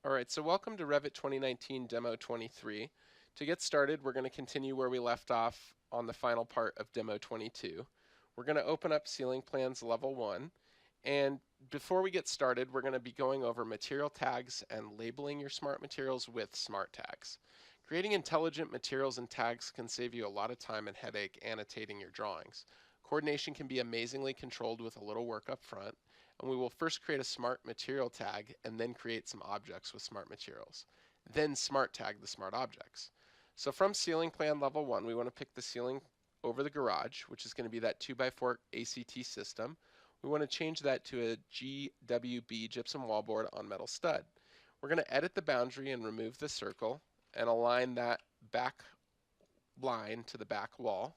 Alright, so welcome to Revit 2019 Demo 23. To get started, we're going to continue where we left off on the final part of Demo 22. We're going to open up Ceiling Plans Level 1, and before we get started, we're going to be going over material tags and labeling your smart materials with smart tags. Creating intelligent materials and tags can save you a lot of time and headache annotating your drawings. Coordination can be amazingly controlled with a little work up front, and we will first create a smart material tag and then create some objects with smart materials. Then smart tag the smart objects. So from ceiling plan level 1, we want to pick the ceiling over the garage, which is going to be that 2x4 ACT system. We want to change that to a GWB gypsum wallboard on metal stud. We're going to edit the boundary and remove the circle and align that back line to the back wall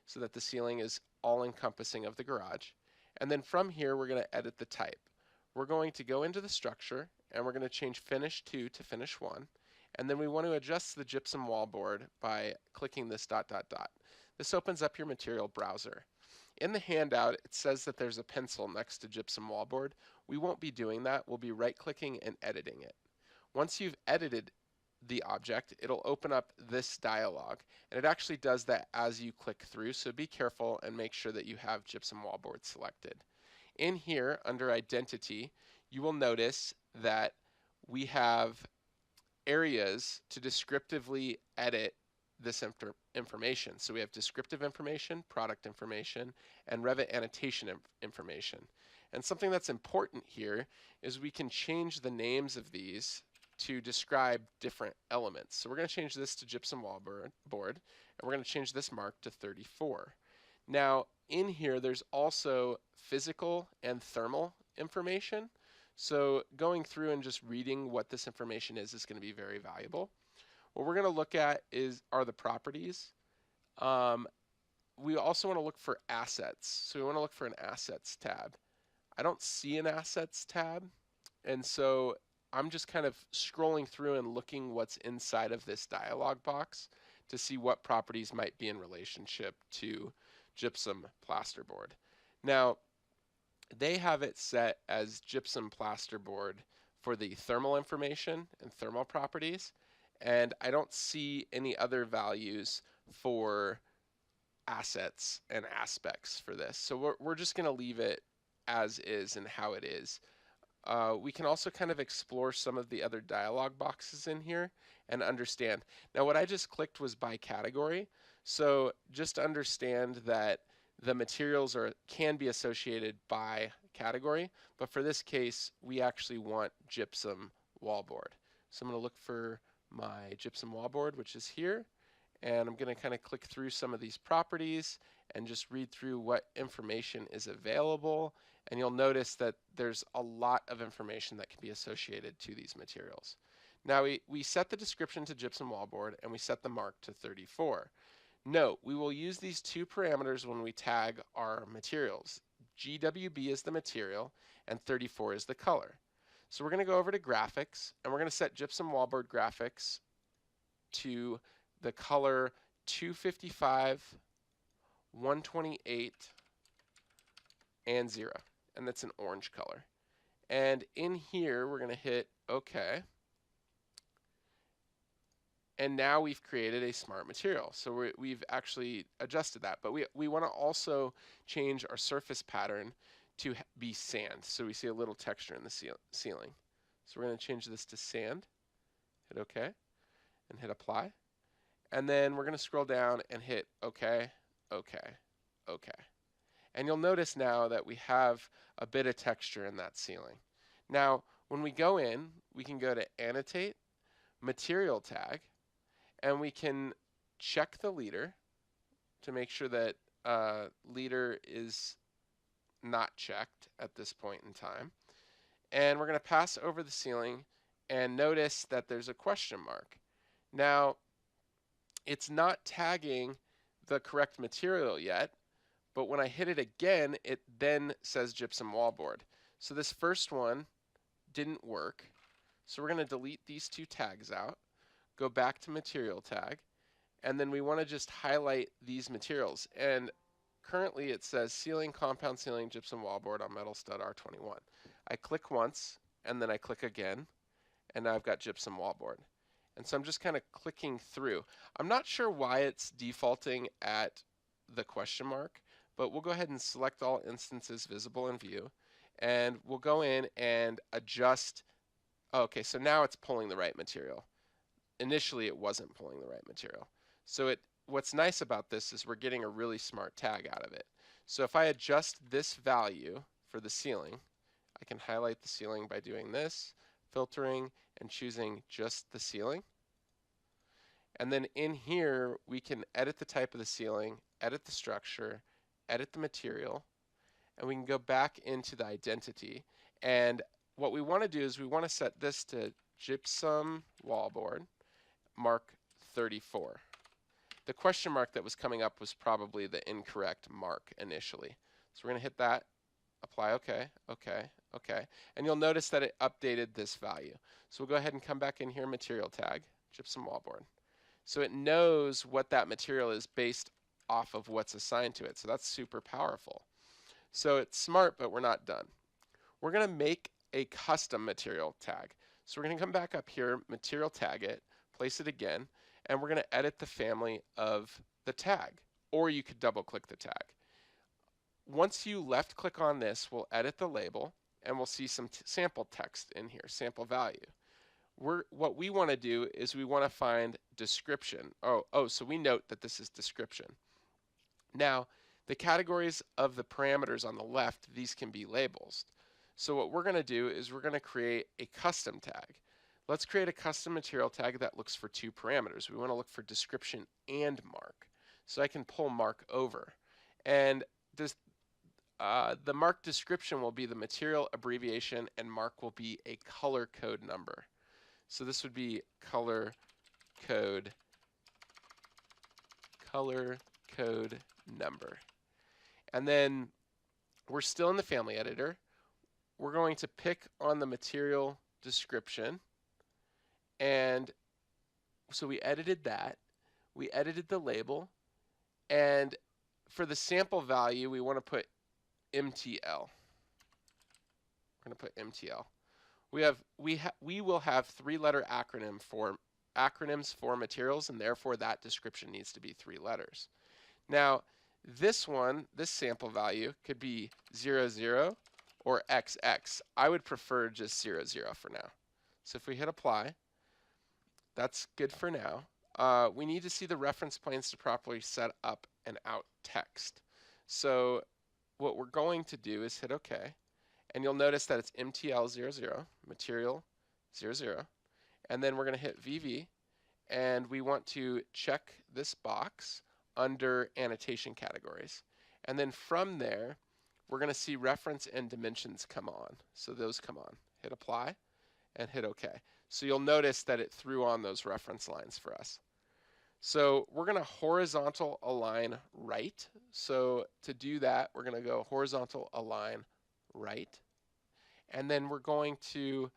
so that the ceiling is all encompassing of the garage. And then from here, we're going to edit the type. We're going to go into the structure and we're going to change finish 2 to finish 1. And then we want to adjust the gypsum wallboard by clicking this dot dot dot. This opens up your material browser. In the handout, it says that there's a pencil next to gypsum wallboard. We won't be doing that. We'll be right-clicking and editing it. Once you've edited the object, it'll open up this dialog, and it actually does that as you click through, so be careful and make sure that you have gypsum wallboard selected. In here, under identity, you will notice that we have areas to descriptively edit this information. So we have descriptive information, product information, and Revit annotation information. And something that's important here is we can change the names of these to describe different elements. So we're going to change this to gypsum wallboard, and we're going to change this mark to 34. Now, in here, there's also physical and thermal information. So going through and just reading what this information is going to be very valuable. What we're going to look at are the properties. We also want to look for assets. So we want to look for an assets tab. I don't see an assets tab, and so I'm just kind of scrolling through and looking what's inside of this dialog box to see what properties might be in relationship to gypsum plasterboard. Now, they have it set as gypsum plasterboard for the thermal information and thermal properties, and I don't see any other values for assets and aspects for this. So we're just going to leave it as is and how it is. We can also kind of explore some of the other dialog boxes in here and understand. Now what I just clicked was by category, so just understand that the materials can be associated by category, but for this case we actually want gypsum wallboard. So I'm going to look for my gypsum wallboard, which is here, and I'm going to kind of click through some of these properties and just read through what information is available, and you'll notice that there's a lot of information that can be associated to these materials. Now we set the description to gypsum wallboard and we set the mark to 34. Note, we will use these two parameters when we tag our materials. GWB is the material and 34 is the color. So we're going to go over to graphics and we're going to set gypsum wallboard graphics to the color 255, 128, and 0. And that's an orange color. And in here, we're going to hit OK. And now we've created a smart material. So we've actually adjusted that. But we want to also change our surface pattern to be sand. So we see a little texture in the ceiling. So we're going to change this to sand. Hit OK. And hit apply. And then we're going to scroll down and hit OK, OK, OK. And you'll notice now that we have a bit of texture in that ceiling. Now, when we go in, we can go to Annotate, Material Tag, and we can check the leader to make sure that leader is not checked at this point in time. And we're going to pass over the ceiling and notice that there's a question mark. Now, it's not tagging the correct material yet, but when I hit it again, it then says gypsum wallboard. So this first one didn't work. So we're going to delete these two tags out, go back to material tag, and then we want to just highlight these materials. And currently it says ceiling, compound ceiling, gypsum wallboard on metal stud R21. I click once, and then I click again, and now I've got gypsum wallboard. And so I'm just kind of clicking through. I'm not sure why it's defaulting at the question mark, but we'll go ahead and select all instances visible in view, and we'll go in and adjust. Okay, so now it's pulling the right material. Initially it wasn't pulling the right material. So what's nice about this is we're getting a really smart tag out of it. So if I adjust this value for the ceiling, I can highlight the ceiling by doing this, filtering, and choosing just the ceiling. And then in here, we can edit the type of the ceiling, edit the structure, edit the material, and we can go back into the identity. And what we want to do is we want to set this to gypsum wallboard, mark 34. The question mark that was coming up was probably the incorrect mark initially. So we're going to hit that, apply OK, OK, OK. And you'll notice that it updated this value. So we'll go ahead and come back in here, material tag, gypsum wallboard. So it knows what that material is based off of what's assigned to it. So that's super powerful. So it's smart, but we're not done. We're going to make a custom material tag. So we're going to come back up here, material tag it, place it again, and we're going to edit the family of the tag. Or you could double click the tag. Once you left click on this, we'll edit the label, and we'll see some sample text in here, sample value. What we want to do is we want to find description. So we note that this is description. Now, the categories of the parameters on the left, these can be labels. So what we're going to do is we're going to create a custom tag. Let's create a custom material tag that looks for two parameters. We want to look for description and mark. So I can pull mark over. And this, the mark description will be the material abbreviation, and mark will be a color code number. So this would be color code number. And then we're still in the family editor. We're going to pick on the material description. And so we edited that. We edited the label. And for the sample value, we want to put MTL. We're going to put MTL. We will have three-letter acronyms for materials, and therefore that description needs to be 3 letters. Now, this sample value could be 00 or XX. I would prefer just 00 for now. So if we hit apply, that's good for now. We need to see the reference planes to properly set up and out text. So what we're going to do is hit OK. And you'll notice that it's MTL00, material 00. And then we're going to hit VV. And we want to check this box under annotation categories. And then from there, we're going to see reference and dimensions come on. So those come on. Hit apply and hit OK. So you'll notice that it threw on those reference lines for us. So we're going to horizontal align right. So to do that, we're going to go horizontal align right. And then we're going to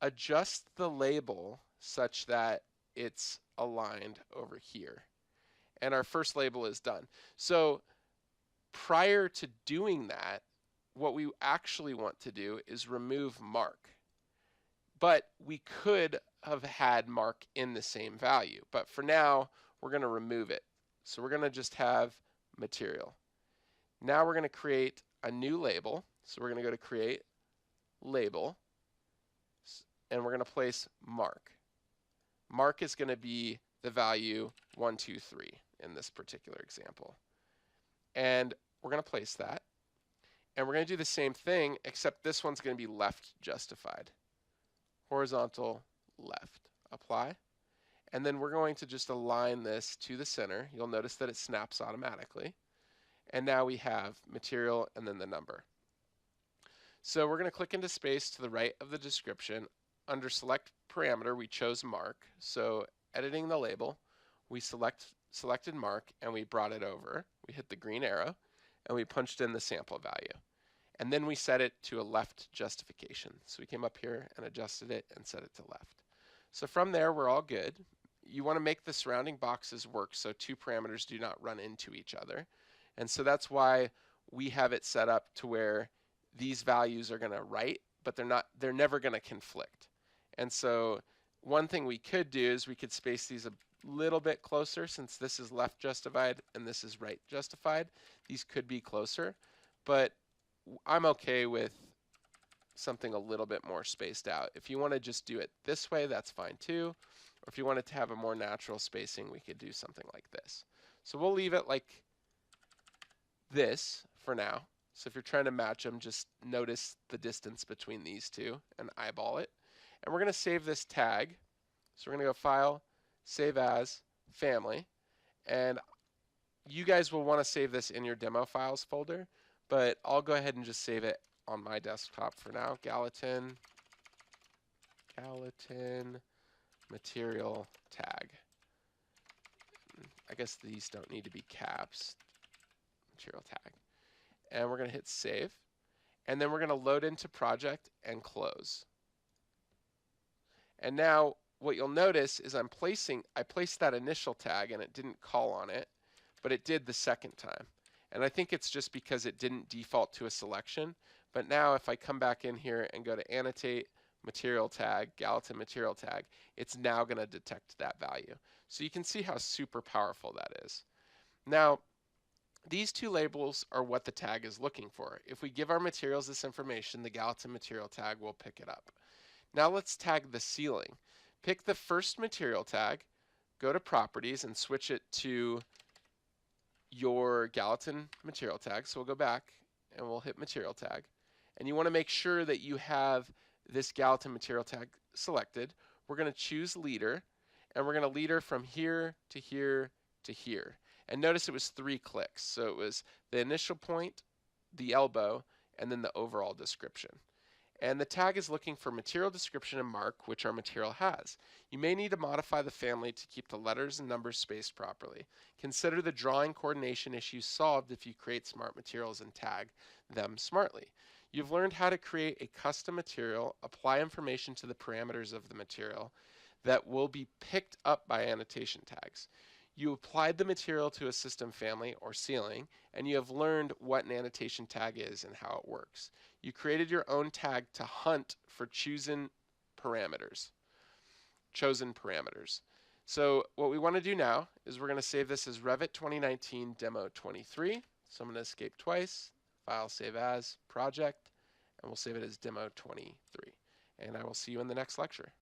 adjust the label such that it's aligned over here. And our first label is done. So prior to doing that, what we actually want to do is remove mark. But we could have had mark in the same value. But for now, we're going to remove it. So we're going to just have material. Now we're going to create a new label. So we're going to go to create label, and we're going to place mark. Mark is going to be the value 123 in this particular example. And we're going to place that. And we're going to do the same thing, except this one's going to be left justified. Horizontal left. Apply. And then we're going to just align this to the center. You'll notice that it snaps automatically. And now we have material and then the number. So we're going to click into space to the right of the description. Under select parameter, we chose mark. So editing the label, we selected mark and we brought it over. We hit the green arrow and we punched in the sample value. And then we set it to a left justification. So we came up here and adjusted it and set it to left. So from there, we're all good. You want to make the surrounding boxes work so two parameters do not run into each other. And so that's why we have it set up to where these values are going to write, but they're never going to conflict. And so one thing we could do is we could space these a little bit closer, since this is left justified and this is right justified. These could be closer, but I'm okay with something a little bit more spaced out. If you want to just do it this way, that's fine too. Or if you want it to have a more natural spacing, we could do something like this. So we'll leave it like this for now. So if you're trying to match them, just notice the distance between these two and eyeball it. And we're going to save this tag. So we're going to go File, Save As, Family. And you guys will want to save this in your demo files folder, but I'll go ahead and just save it on my desktop for now. Gallatin material tag. I guess these don't need to be caps. Material tag. And we're going to hit save. And then we're going to load into project and close. And now what you'll notice is I placed that initial tag and it didn't call on it, but it did the second time. And I think it's just because it didn't default to a selection. But now if I come back in here and go to annotate material tag, Gallatin material tag, it's now going to detect that value. So you can see how super powerful that is. Now, these two labels are what the tag is looking for. If we give our materials this information, the Gallatin material tag will pick it up. Now let's tag the ceiling. Pick the first material tag, go to properties and switch it to your Gallatin material tag. So we'll go back and we'll hit material tag. And you want to make sure that you have this Gallatin material tag selected. We're going to choose leader, and we're going to leader from here to here to here. And notice it was 3 clicks. So it was the initial point, the elbow, and then the overall description. And the tag is looking for material description and mark, which our material has. You may need to modify the family to keep the letters and numbers spaced properly. Consider the drawing coordination issues solved if you create smart materials and tag them smartly. You've learned how to create a custom material, apply information to the parameters of the material that will be picked up by annotation tags. You applied the material to a system family or ceiling, and you have learned what an annotation tag is and how it works. You created your own tag to hunt for chosen parameters. So what we want to do now is we're going to save this as revit2019demo23. So I'm going to escape twice, File, Save As, Project, and we'll save it as demo23. And I will see you in the next lecture.